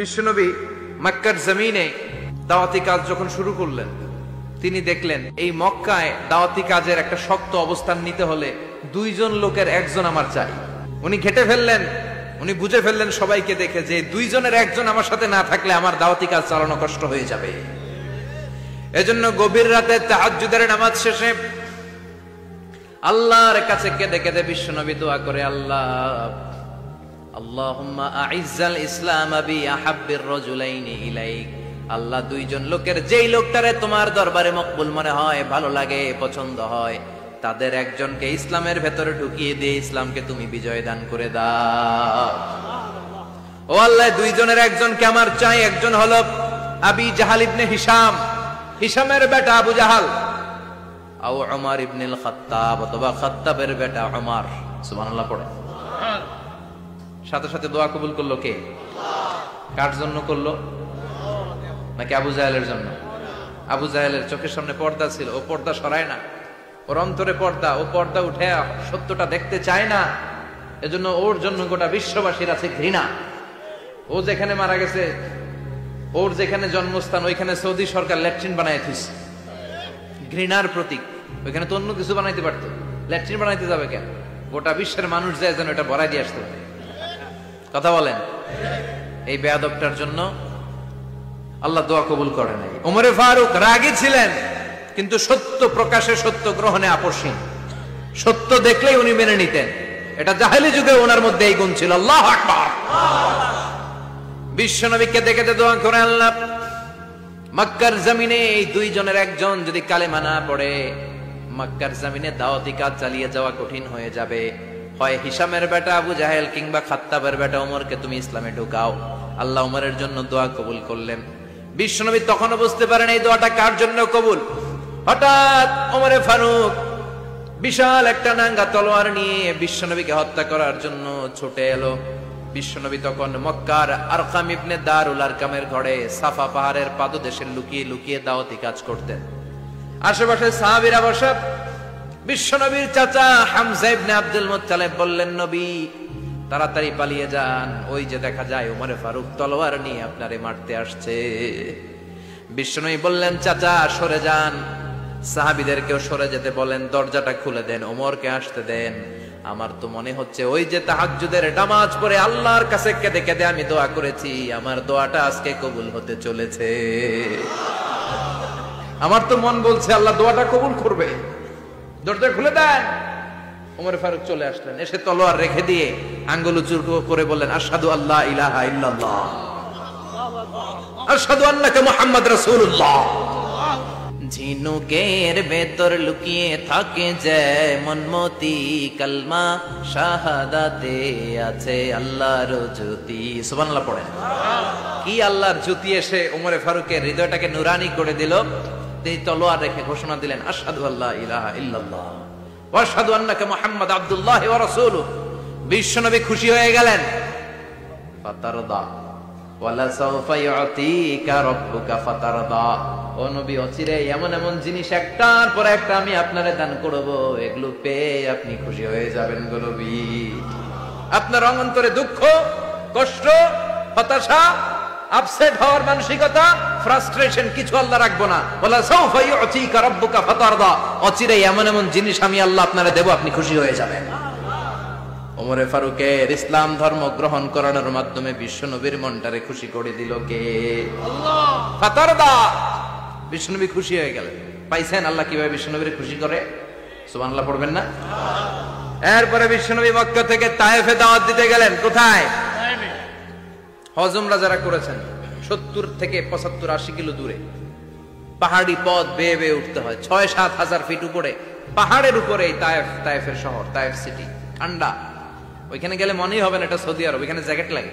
বিশ্বনবী মক্কার জমিনে দাওয়াতি কাজ যখন শুরু করলেন, তিনি দেখলেন এই মক্কায় দাওয়াতি কাজের একটা শক্ত অবস্থান নিতে হলে দুইজন লোকের একজন আমার চাই। উনি ঘেটে ফেললেন, উনি বুঝে ফেললেন সবাইকে দেখে যে দুইজনের একজন আমার সাথে না থাকলে আমার দাওয়াতি কাজ চালানো কষ্ট হয়ে যাবে। এজন্য গভীর রাতে তাহাজ্জুদের নামাজ শেষে আল্লাহর কাছে কেঁদে কেঁদে বিশ্বনবী দোয়া করে, আল্লাহুম্মা আইজ্জাল ইসলাম বি আহাব্বির রাজুলাইনি ইলাইক। আল্লাহ, দুইজন লোকের যেই লোকটারে তোমার দরবারে মকবুল মনে হয়, ভালো লাগে, পছন্দ হয়, তাদের একজনকে ইসলামের ভেতরে ঢুকিয়ে দিয়ে ইসলামকে তুমি বিজয় দান করে দাও। ও আল্লাহ, দুইজনের একজনকে আমার চাই। একজন হলো আবি জাহাল ইবনে হিশাম, হিশামের বেটা আবু জাহাল, আও উমর ইবনুল খাত্তাব, অথবা খাত্তাবের বেটা উমর। সুবহানাল্লাহ পড়ে। সাথে সাথে দোয়া কবুল করলো কে? কার জন্য করলো? নাকি আবু জাহেলের জন্য? আবু জাহেলের চোখের সামনে পর্দা ছিল, ও পর্দা সরায় না। ওর অন্তরে পর্দা, ও পর্দা উঠে সত্যটা দেখতে চায় না। এজন্য ওর জন্য গোটা বিশ্ববাসীর আছে ঘৃণা। ও যেখানে মারা গেছে, ওর যেখানে জন্মস্থান, ওইখানে সৌদি সরকার ল্যাট্রিন বানায় দিচ্ছে, ঘৃণার প্রতীক। ওইখানে তো অন্য কিছু বানাইতে পারতো, ল্যাট্রিন বানাইতে যাবে কেন? গোটা বিশ্বের মানুষ যায় যেন এটা ভরাই দিয়ে আসতে পারে। কথা বলেন। এই বেয়াদবটার জন্য আল্লাহ দোয়া কবুল করে নাই। ওমরে ফারুক রাগী ছিলেন, কিন্তু সত্য প্রকাশে, সত্য গ্রহণে আপসহীন। সত্য দেখলেই উনি মেনে নিতেন। এটা জাহেলি যুগে ওনার মধ্যে এই গুণ ছিল। আল্লাহু আকবার। বিশ্বনবীকে দেখে দোয়া করে, আল্লাহ, মক্কার জমিনে এই দুইজনের একজন যদি কালেমা না পড়ে, মক্কার জমিনে দাওয়াতি কাজ চালিয়ে যাওয়া কঠিন হয়ে যাবে। হয় হিশামের বেটা আবু জাহেল কিংবা খাত্তাবের বেটা ওমরকে তুমি ইসলামে ঢুকাও। আল্লাহ ওমরের জন্য দোয়া কবুল করলেন। বিশ্বনবী তখনও বুঝতে পারেন এই দোয়াটা কার জন্য কবুল। হঠাৎ ওমরে ফারুক বিশাল একটা নাঙ্গা তলোয়ার নিয়ে বিশ্বনবীকে হত্যা করার জন্য ছুটে এলো। বিশ্বনবী তখন মক্কার আরকাম ইবনে দারুল আরকামের ঘরে সাফা পাহাড়ের পাদদেশে লুকিয়ে লুকিয়ে দাওয়াতি কাজ করতেন। আশেপাশে সাহাবীরা বসা। বিশ্বনবীর চাচা হামজা ইবনে আব্দুল মুত্তালিব বললেন, নবী তাড়াতাড়ি পালিয়ে যান, ওই যে দেখা যায় ওমরে ফারুক তলোয়ার নিয়ে আপনারে মারতে আসছে। বিশ্বনবী বললেন, চাচা সরে যান, সাহাবীদেরকেও সরে যেতে বলেন, দরজাটা খুলে দেন, ওমরকে আসতে দেন। আমার তো মনে হচ্ছে ওই যে তাহাজ্জুদের নামাজ পড়ে আল্লাহর কাছে কেঁদে কেঁদে আমি দোয়া করেছি, আমার দোয়াটা আজকে কবুল হতে চলেছে। আমার তো মন বলছে আল্লাহ দোয়াটা কবুল করবে। দরজা খুলে দেন। ওমর ফারুক চলে আসলেন, এসে তলোয়ার রেখে দিয়ে আঙ্গুল উঁচু করে বললেন, আশহাদু আল্লা ইলাহা ইল্লাল্লাহ, আশহাদু আন্নাকা মুহাম্মাদ রাসূলুল্লাহ। ঝিনুকের ভেতর লুকিয়ে থাকে যেমন মতি, কালমা শাহাদাতে আছে আল্লাহর জ্যোতি। সুবহানাল্লাহ পড়েন। কি আল্লাহর জ্যোতি এসে ওমরে ফারুকের হৃদয়টাকে নুরানি করে দিল। তিনি তলোয়ার রেখে ঘোষণা দিলেন, আশহাদু আল্লা ইলাহা ইল্লাল্লাহ ওয়া আশহাদু আন্নাকা মুহাম্মাদ আবদুল্লাহ ওয়া রাসূলুহু। বিশ্বনবী খুশি হয়ে গেলেন। ফাতারদা ওয়ালা সাওফা ইউতিকা রাব্বুকা ফাতারদা। ও নবী, অচিরে এমন এমন জিনিস একটার পর একটা আমি আপনারে দান করব, এগুলো পেয়ে আপনি খুশি হয়ে যাবেন গো নবী। আপনার অন্তরে দুঃখ, কষ্ট, হতাশা, আপসেট হওয়ার মানসিকতা, ফ্রাস্ট্রেশন কিছু আল্লাহ রাখবো না। ওয়ালা সাওফা ইউতিকা রাব্বুকা ফাতারদা। অচিরে এমন এমন জিনিস আমি আল্লাহ আপনারে দেব, আপনি খুশি হয়ে যাবেন। ওমরে ফারুকের ইসলাম ধর্ম গ্রহণ করানোর মাধ্যমে বিশ্বনবীর মনটারে খুশি করে দিল কে? আল্লাহ। ফাতারদা। বিশ্বনবী খুশি হয়ে গেলেন। পাইছেন আল্লাহ কিভাবে বিশ্বনবীর খুশি করে? সুবহানাল্লাহ পড়বেন না? এরপরে বিশ্বনবী মক্কা থেকে তায়েফে দাওয়াত দিতে গেলেন। কোথায়? হজ উমরা যারা করেছেন 70 থেকে 75, 80 কিলো দূরে পাহাড়ি পথ বেয়ে বেয়ে উঠতে হয়। 6-7 হাজার ফিট উপরে পাহাড়ের উপরে এই তায়েফের শহর, তায়েফ সিটি। ঠান্ডা। ওইখানে গেলে মনেই হবে না এটা সৌদি আরব। ওইখানে জ্যাকেট লাগে।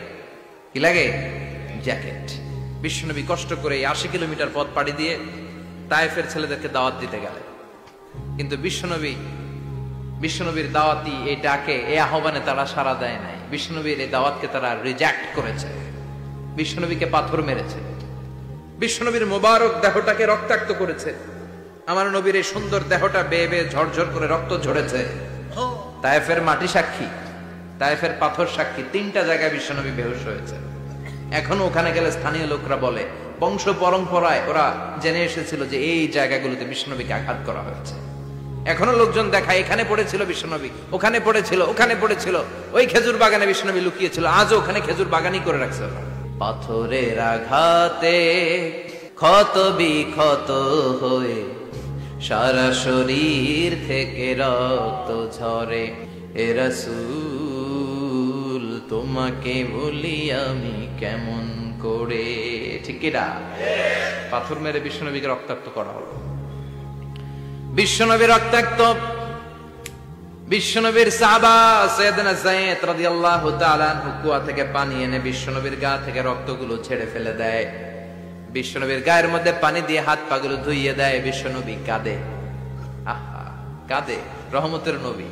কি লাগে? জ্যাকেট। বিশ্বনবী কষ্ট করে 80 কিলোমিটার পথ পাড়ি দিয়ে তায়েফের ছেলেদেরকে দাওয়াত দিতে গেলেন। কিন্তু বিশ্বনবীর দাওয়াতি এই ডাকে, এই আহ্বানে তারা সাড়া দেয় নাই। বিশ্বনবীর এই দাওয়াতকে তারা রিজেক্ট করেছে। বিশ্বনবীকে পাথর মেরেছে। বিশ্বনবীর মোবারক দেহটাকে রক্তাক্ত করেছে। আমার নবীর এই সুন্দর দেহটা বেয়ে বেয়ে ঝরঝর করে রক্ত ঝরেছে। তায়েফের মাটি সাক্ষী, তায়েফের পাথর সাক্ষী। 3টা জায়গায় বিশ্বনবী বেহুশ হয়েছে। এখনো ওখানে গেলে স্থানীয় লোকরা বলে, বংশ পরম্পরায় ওরা জেনে এসেছিল যে এই জায়গাগুলোতে বিশ্বনবীকে আঘাত করা হয়েছে। এখনো লোকজন দেখায় এখানে পড়েছিল বিশ্বনবী, ওখানে পড়েছিল, ওখানে পড়েছিল, ওই খেজুর বাগানে বিশ্বনবী লুকিয়েছিল, আজও ওখানে খেজুর বাগানই করে রাখছে। পাথরের আঘাতে ক্ষত বিক্ষত হয়ে সারা শরীর থেকে রক্ত ঝরে, এ রাসূল তোমাকে বলি আমি কেমন করে। ঠিক কি না? পাথর মেরে বিশ্বনবীকে রক্তাক্ত করা হলো। বিশ্বনবী রক্তাক্ত, বিশ্বনবীর সাহাবা সাইয়েদনা যায়েদ রাদিয়াল্লাহু তাআলা আনহু কুয়া থেকে পানি এনে বিশ্বনবীর গা থেকে রক্তগুলো ছেড়ে ফেলে দেয়, বিশ্বনবীর গায়ের মধ্যে পানি দিয়ে হাত পাগুলো ধুইয়ে দেয়। বিশ্বনবী কাঁদে, আহা কাঁদে, রহমতের নবী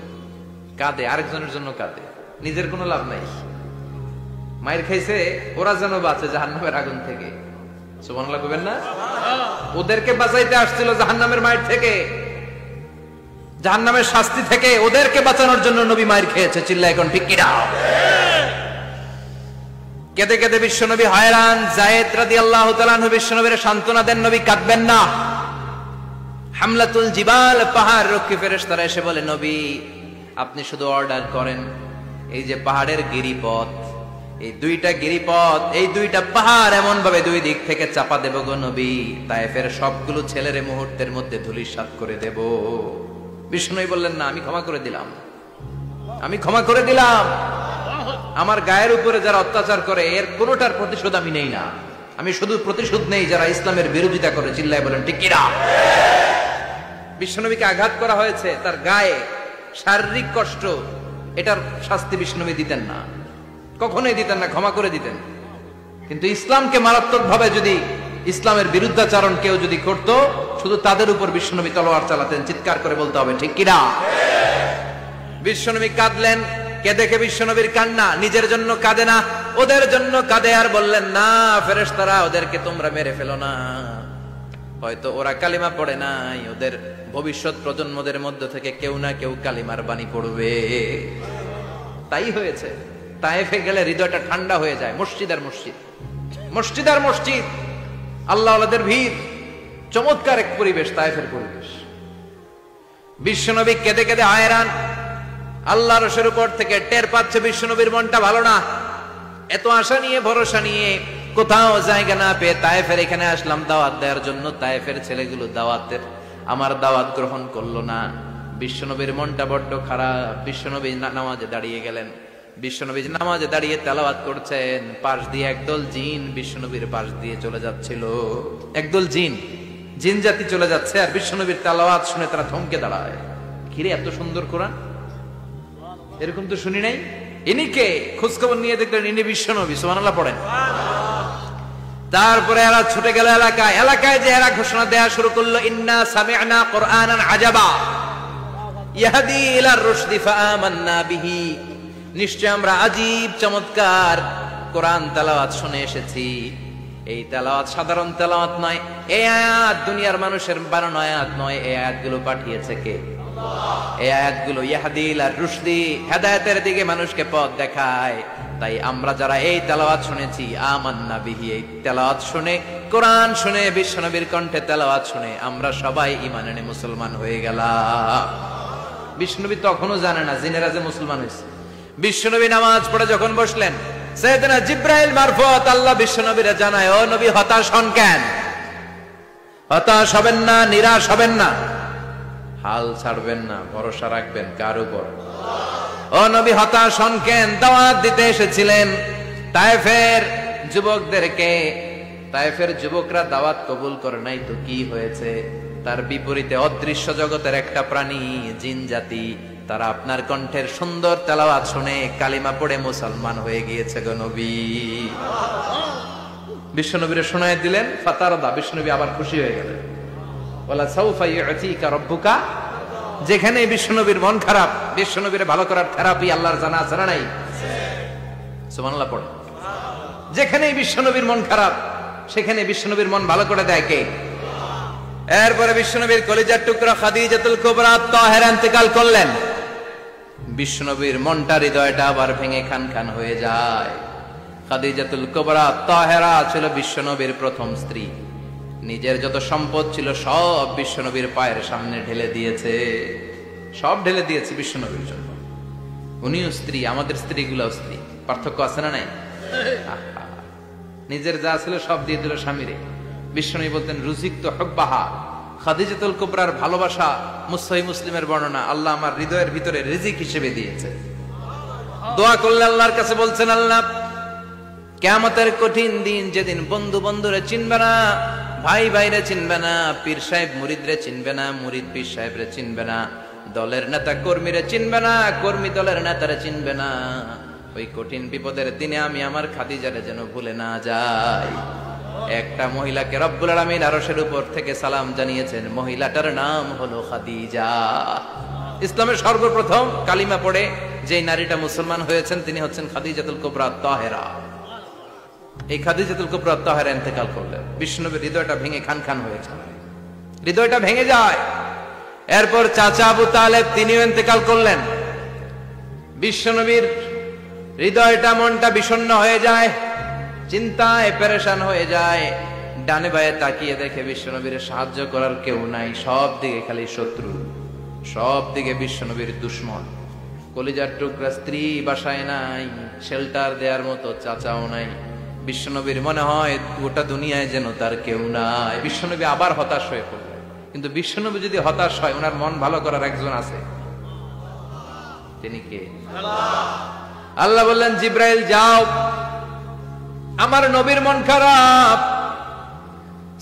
কাঁদে, আরেকজনের জন্য কাঁদে, নিজের কোনো লাভ নাই। মায়ের খাইছে, ওরা যেন বাঁচে জাহান্নামের আগুন থেকে। সুবহানাল্লাহ কইবেন না? ওদেরকে বাঁচাইতে আসছিল জাহান্নামের মায়ের থেকে, জাহান্নামের শাস্তি থেকে, ওদেরকে বাঁচানোর জন্য নবী মায়ের খেয়েছে। চিল্লায় এখন ঠিক কিনা? কেঁদে কেঁদে বিশ্বনবী হয়রান। যায়েদ রাদিয়াল্লাহু তাআলা আনহু বিশ্বনবীর সান্ত্বনা দেন, নবী কাঁদবেন না। হামলাতুল জিবাল, পাহাড় রক্ষী ফেরেশতারা এসে বলে, নবী আপনি শুধু অর্ডার করেন, এই যে পাহাড়ের গিরিপথ, এই দুইটা গিরিপথ, এই দুইটা পাহাড় এমন ভাবে দুই দিক থেকে চাপা দেব গো নবী, তায়েফের সবগুলো ছেলেরে মুহূর্তের মধ্যে ধূলিসাৎ করে দেব। বিষ্ণুই বললেন, না আমি ক্ষমা করে দিলাম, আমি ক্ষমা করে দিলাম। আমার গায়ের উপরে যারা অত্যাচার করে এর কোনোটার প্রতিশোধ আমি নেই না, আমি শুধু প্রতিশোধ নেই যারা ইসলামের বিরোধিতা করে। চিল্লায় বলেন ঠিক কিনা? বিশ্বনবীকে আঘাত করা হয়েছে, তার গায়ে শারীরিক কষ্ট, এটার শাস্তি বিশ্বনবী দিতেন না, কখনোই দিতেন না, ক্ষমা করে দিতেন। কিন্তু ইসলামকে মারাত্মক ভাবে যদি ইসলামের বিরুদ্ধাচরণ কেউ যদি করত, শুধু তাদের উপর বিশ্বনবী তলোয়ার চালাতেন। চিৎকার করে বলতে হবে ঠিক কিনা? বিশ্বনবী কাঁদলেন। কে দেখে বিশ্বনবীর কান্না, নিজের জন্য কাঁদে না, ওদের জন্য কাঁদে। আর বললেন, না ফেরেশতারা ওদেরকে তোমরা মেরে ফেলো না, হয়তো ওরা কালিমা পড়ে নাই, ওদের ভবিষ্যৎ প্রজন্মদের মধ্য থেকে কেউ না কেউ কালিমার বাণী পড়বে। তাই হয়েছে। তায়েফে গেলে হৃদয়টা ঠান্ডা হয়ে যায়। মসজিদ আর মসজিদ, মসজিদ আর মসজিদ, আল্লাহ আল্লাহদের ভিড়, চমৎকার এক পরিবেশ তায়েফের পরিবেশ। বিশ্বনবী কেঁদে কেঁদে হয়রান। আল্লাহর রসের উপর থেকে টের পাচ্ছে বিশ্বনবীর মনটা ভালো না। এত আশা নিয়ে, ভরসা নিয়ে, কোথাও জায়গা না পেয়ে তায়েফের এখানে আসলাম দাওয়াত দেওয়ার জন্য। তায়েফের ছেলেগুলো দাওয়াতের আমার দাওয়াত গ্রহণ করলো না। বিশ্বনবীর মনটা বড্ড খারাপ। বিশ্বনবী নামাজে দাঁড়িয়ে গেলেন। বিশ্বনবী নামাজে দাঁড়িয়ে তেলাওয়াত করছেন, পাশ দিয়ে একদল জিন বিশ্বনবীর পাশ দিয়ে চলে যাচ্ছিল। একদল জিন, জিন জাতি চলে যাচ্ছে, আর বিশ্বনবীর তেলাওয়াত শুনে তারা থমকে দাঁড়ায়। ঘিরে এত সুন্দর কোরআন, এরকম তো শুনি নাই। ইনি কে? খোঁজখবর নিয়ে দেখলেন ইনি বিশ্বনবী। সুবহানাল্লাহ পড়েন। তারপরে এরা ছুটে গেল এলাকায়। এলাকায় যে এরা ঘোষণা দেয়া শুরু করলো, ইন্না সামি'না কুরআনান আজাবা ইয়াহদি ইলার রুশদি ফাআমান্না বিহি, নিশ্চয় আমরা আজীব চমৎকার কোরআন তেলাওয়াত শুনে এসেছি। এই তেলাওয়াত সাধারণ তেলাওয়াত নয়, এই আয়াত দুনিয়ার মানুষের বানানো আয়াত নয়। এই আয়াতগুলো পাঠিয়েছে কে? এই আয়াতগুলো ইয়াহদি ইলার রুশদি, হেদায়েতের দিকে মানুষকে পথ দেখায়। তাই আমরা যারা এই তেলাওয়াত শুনেছি, আমান্না বিহি, এই তেলাওয়াত শুনে, কোরআন শুনে, বিশ্বনবীর কণ্ঠে তেলাওয়াত শুনে আমরা সবাই ঈমান এনে মুসলমান হয়ে গেলাম। বিশ্বনবী তখনও জানে না জিনেরা যে মুসলমান হয়েছে। বিশ্বনবী নামাজ পড়ে যখন বসলেন, সাইয়েদনা জিবরাইল মারফত আল্লাহ বিশ্বনবীরে জানায়, ও নবী হতাশ হন কেন? হতাশ হবেন না, নিরাশ হবেন না, হাল ছাড়বেন না, ভরসা রাখবেন কার উপর? ও নবী হতাশ হন কেন? দাওয়াত দিতে এসেছিলেন তায়েফের যুবকদেরকে। তায়েফের যুবকরা দাওয়াত কবুল করে নাই তো কি হয়েছে? তার বিপরীতে অদৃশ্য জগতের একটা প্রাণী, জিন জাতি, তারা আপনার কণ্ঠের সুন্দর তেলাওয়াত শুনে কালিমা পড়ে মুসলমান হয়ে গিয়েছে গো নবী। বিশ্বনবীরে শোনায় দিলেন, ফাতারদা, বিশ্বনবী আবার খুশি হয়ে গেলেন। ওয়ালা সাউফা ইউতিকা রাব্বুকা, যেখানে বিশ্বনবীর মন খারাপ, বিশ্বনবীরে ভালো করার থেরাপি আল্লাহর জানা আছে না নাই? সুবহানাল্লাহ পড়ে। যেখানে বিশ্বনবীর মন খারাপ, সেখানে বিশ্বনবীর মন ভালো করে দেয় কে? এরপরে বিশ্বনবীর কলিজার টুকরা খাদিজাতুল কুবরা তাহেরা ইন্তেকাল করলেন। বিশ্বনবীর মনটা, হৃদয়টা আবার ভেঙে খান খান হয়ে যায়। খাদিজাতুল কুবরা তাহেরা ছিল বিশ্বনবীর প্রথম স্ত্রী। নিজের যত সম্পদ ছিল সব বিশ্বনবীর পায়ের সামনে ঢেলে দিয়েছে, সব ঢেলে দিয়েছে বিশ্বনবীর জন্য। উনিও স্ত্রী, আমাদের স্ত্রীগুলোও স্ত্রী, পার্থক্য আছে না নাই? নিজের যা ছিল সব দিয়ে দিল স্বামীরে। বিশ্বনবী বলতেন রুজিকত হুব্বাহা, খাদিজাতুল কুবরার ভালোবাসা সহিহ মুসলিমের বর্ণনা, আল্লাহ আমার হৃদয়ের ভিতরে রিজিক হিসেবে দিয়েছে। দোয়া করলে আল্লাহর কাছে বলছেন, আল্লাহ কিয়ামতের কঠিন দিন, যেদিন বন্ধু বন্ধুরে চিনবে না, ভাই ভাইরে চিনবে না, পীর সাহেব মুরিদরে চিনবে না, মুরিদ পীর সাহেবরে চিনবে না, দলের নেতা কর্মীরে চিনবে না, কর্মী দলের নেতারে চিনবে না, ওই কঠিন বিপদের দিনে আমি আমার খাদিজারে যেন ভুলে না যাই। একটা মহিলাকে রব্বুল আলামিন আরশের উপর থেকে সালাম জানিয়েছেন, মহিলাটার নাম হলো খাদিজা। ইসলামের সর্বপ্রথম কালিমা পড়ে যে নারীটা মুসলমান হয়েছেন তিনি হচ্ছেন খাদিজাতুল কুবরা তাহেরা। এই খাদিজাতুল কুবরা তাহেরা ইন্তেকাল করলেন, বিশ্বনবীর হৃদয়টা ভেঙে খান খান হয়ে যায়, হৃদয়টা ভেঙে যায়। এরপর চাচা আবু তালেব তিনিও ইন্তেকাল করলেন। বিশ্বনবীর হৃদয়টা মনটা বিষণ্ণ হয়ে যায়, চিন্তায় পেরেশান হয়ে যায়। ডানে বায়ে তাকিয়ে দেখে বিশ্বনবীর সাহায্য করার কেউ নাই, সব দিকে খালি শত্রু, সব দিকে বিশ্বনবীর দুশ্মন। কলিজার টুকরা স্ত্রী বাসায় নাই, শেল্টার দেওয়ার মতো চাচাও নাই। বিশ্বনবীর মনে হয় গোটা দুনিয়ায় যেন তার কেউ নাই। বিশ্বনবী আবার হতাশ হয়ে পড়লেন। কিন্তু বিশ্বনবী যদি হতাশ হয়, ওনার মন ভালো করার একজন আছে, তিনি কে? আল্লাহ বললেন, জিব্রাইল যাও, আমার নবীর মন খারাপ,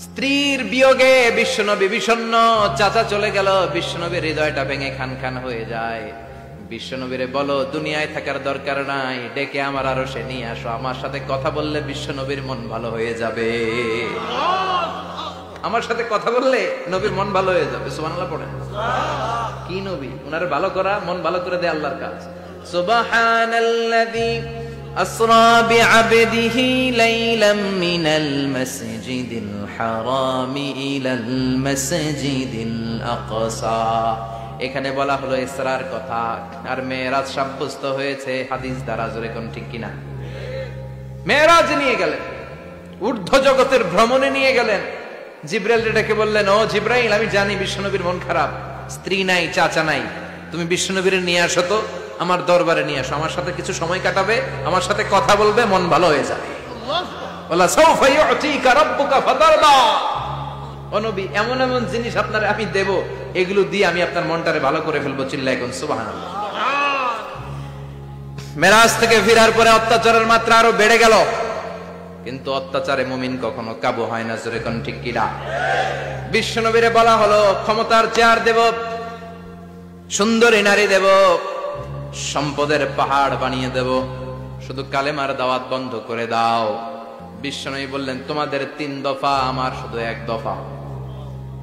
স্ত্রীর বিয়োগে বিশ্বনবী বিষণ্ণ, চাচা চলে গেল, বিশ্বনবীর হৃদয়টা ভেঙে খান খান হয়ে যায়। বিশ্বনবীরে বলো দুনিয়ায় থাকার দরকার নাই, ডেকে আমার আরশে নিয়ে আসো, আমার সাথে কথা বললে বিশ্বনবীর মন ভালো হয়ে যাবে। আমার সাথে কথা বললে নবীর মন ভালো হয়ে যাবে। সুবহানাল্লাহ পড়েন। কি নবী, উনারে ভালো করা, মন ভালো করে দেয় আল্লাহর কাজ। সুবহানাল্লাযী আসরা বিআবদিহি লাইলাম মিনাল মাসজিদিল হারামি ইলাল মাসজিদিল আকসা। এখানে বলা হলো ইসরার কথা, আর মেরাজ সাব্যস্ত হয়েছে হাদিস দ্বারা। জোরে কোন ঠিক কিনা? মেরাজ নিয়ে গেলেন, ঊর্ধ্ব জগতের ভ্রমণে নিয়ে গেলেন। জিব্রাইল ডেকে বললেন, ও জিব্রাইল, আমি জানি বিশ্বনবীর মন খারাপ, স্ত্রী নাই, চাচা নাই, তুমি বিশ্বনবীর নিয়ে আসো তো, আমার দরবারে নিয়ে আসো, আমার সাথে কিছু সময় কাটাবে, আমার সাথে কথা বলবে, মন ভালো হয়ে যাবে। ওয়ালা সাউফা ইউতিকা রাব্বুকা ফাতারদা। ও নবী, এমন এমন জিনিস আপনারে আমি দেব, এগুলো দিয়ে আমি আপনার মনটারে ভালো করে ফেলবো। চিল্লায় কোন সুবহানাল্লাহ। মেরাজ থেকে ফেরার পরে অত্যাচারের মাত্রা আরো বেড়ে গেল, কিন্তু অত্যাচারে মুমিন কখনো কাবু হয় না। জোরে কোন ঠিক কিনা? বিশ্বনবীরে বলা হলো, ক্ষমতার চেয়ার দেব, সুন্দরী নারী দেব, সম্পদের পাহাড় বানিয়ে দেব, শুধু কালেমার দাওয়াত বন্ধ করে দাও। বিশ্বনবী বললেন, তোমাদের 3 দফা, আমার শুধু 1 দফা।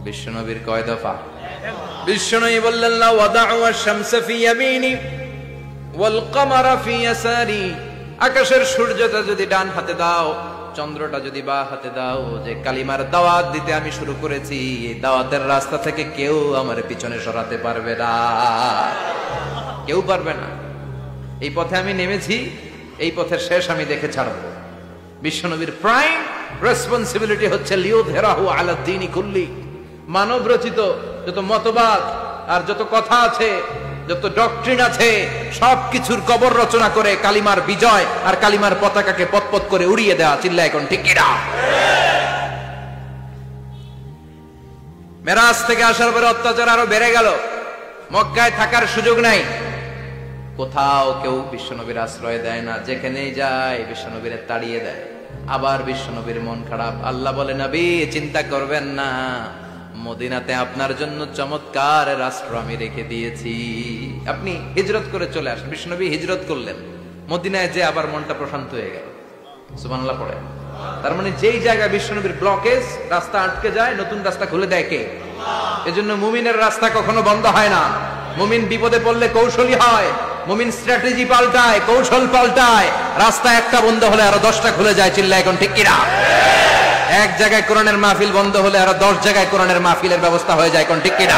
বিশ্বনবীর কয় দফা? বিশ্বনবী বললেন, লা ওয়াদাউ আশ-শামসা ফি ইয়ামিনি ওয়াল কামারা ফি ইয়াসারি। আকাশের সূর্যটা যদি ডান হাতে দাও, চন্দ্রটা যদি বাঁ হাতে দাও, যে কালিমার দাওয়াত দিতে আমি শুরু করেছি, এই দাওয়াতের রাস্তা থেকে কেউ আমার পিছনে সরাতে পারবে না, কেউ পারবে না। এই পথে আমি নেমেছি, এই পথের শেষ আমি দেখে ছাড়বো। বিশ্বনবীর প্রাইম রেসপন্সিবিলিটি হচ্ছে লিউযহিরাহু আলা দ্বীনি কুল্লি। মানব রচিত যত মতবাদ আর যত কথা আছে, যত ডক্ট্রিন আছে, সবকিছুর কবর রচনা করে কালিমার বিজয় আর কালিমার পতাকাকে পতপত করে উড়িয়ে দেওয়া। চিল্লায় এখন ঠিক কিনা? মেরাজ থেকে আসার পরে অত্যাচার আরো বেড়ে গেল, মক্কায় থাকার সুযোগ নাই, কোথাও কেউ বিশ্বনবীর আশ্রয় দেয় না, যেখানেই যায় বিশ্বনবীরে তাড়িয়ে দেয়। আবার বিশ্বনবীর মন খারাপ। আল্লাহ বলে, নবী চিন্তা করবেন না, মদিনাতে আপনার জন্য চমৎকার রাষ্ট্র আমি রেখে দিয়েছি, আপনি হিজরত করে চলে আসেন। বিশ্বনবী হিজরত করলেন, মদিনায় যে আবার মনটা প্রশান্ত হয়ে গেল। সুবহানাল্লাহ পড়ে। তার মানে যেই জায়গায় বিশ্বনবীর ব্লকেজ, রাস্তা আটকে যায়, নতুন রাস্তা খুলে দেয় কে? এজন্য মুমিনের রাস্তা কখনো বন্ধ হয় না। মুমিন বিপদে পড়লে কৌশলী হয়, মুমিন স্ট্র্যাটেজি পাল্টায়, কৌশল পাল্টায়। রাস্তা একটা বন্ধ হলে আরো 10টা খুলে যায়। চিল্লায় এখন ঠিক কিনা? এক জায়গায় কোরআনের মাহফিল বন্ধ হলে আরো 10 জায়গায় কোরআনের মাহফিলের ব্যবস্থা হয়ে যায়। কোন ঠিক কিনা?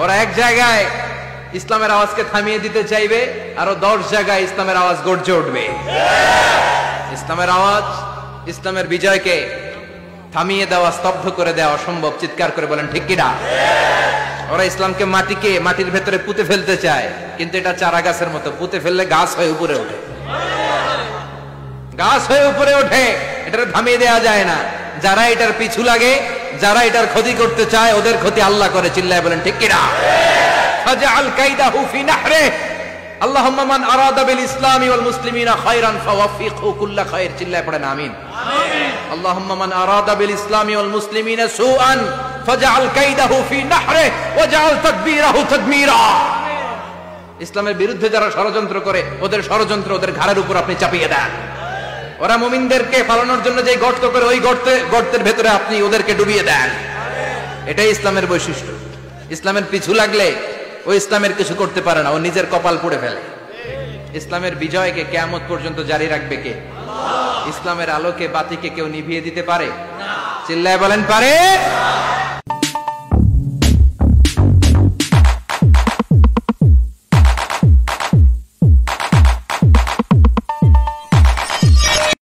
ওরা এক জায়গায় ইসলামের আওয়াজকে থামিয়ে দিতে চাইবে, আরো 10 জায়গায় ইসলামের আওয়াজ গর্জে উঠবে। ইসলামের আওয়াজ, ইসলামের বিজয়কে থামিয়ে দেওয়া, স্তব্ধ করে দেওয়া অসম্ভব। চিৎকার করে বলেন ঠিক কিনা? ওরা ইসলামকে মাটির ভেতরে পুঁতে ফেলতে চায়, কিন্তু এটা চারা গাছের মতো, পুঁতে ফেললে গাছ হয়ে উপরে ওঠে, গাছ হয়ে উপরে ওঠে, এটা থামিয়ে দেওয়া যায় না। যারা এটার পিছু লাগে, যারা এটার ক্ষতি করতে চায়, ওদের ক্ষতি আল্লাহ করে। চিল্লায় বলেন ঠিক কিনা? ফাজআল কাইদাহু ফি নাহরে। আল্লাহুম্মা মান আরাদা বিল ইসলামি ওয়াল মুসলিমিনা খায়রান ফাওয়াফিকহু কুল্লা খায়র। চিল্লায় পড়েন আমিন। আমিন। আল্লাহুম্মা মান আরাদা বিল ইসলামি ওয়াল মুসলিমিনা সুআন ফাজআল কাইদাহু ফি নাহরে ওয়াজআল তাদবীরাহু তাদমীরা। ইসলামের বিরুদ্ধে যারা ষড়যন্ত্র করে, ওদের ষড়যন্ত্র ওদের ঘাড়ের উপর আপনি চাপিয়ে দেন। ওরা মুমিনদেরকে পালানোর জন্য যে গর্ত করে, ওই গর্তের ভেতরে আপনি ওদেরকে ডুবিয়ে দেন। এটাই ইসলামের বৈশিষ্ট্য। ইসলামের পিছু লাগলে ও ইসলামের কিছু করতে পারে না, ও নিজের কপাল পুড়ে ফেলে। ইসলামের বিজয়কে কিয়ামত পর্যন্ত জারি রাখবে কে? ইসলামের আলোকে বাতিকে কেউ নিভিয়ে দিতে পারে? চিল্লায় বলেন পারে?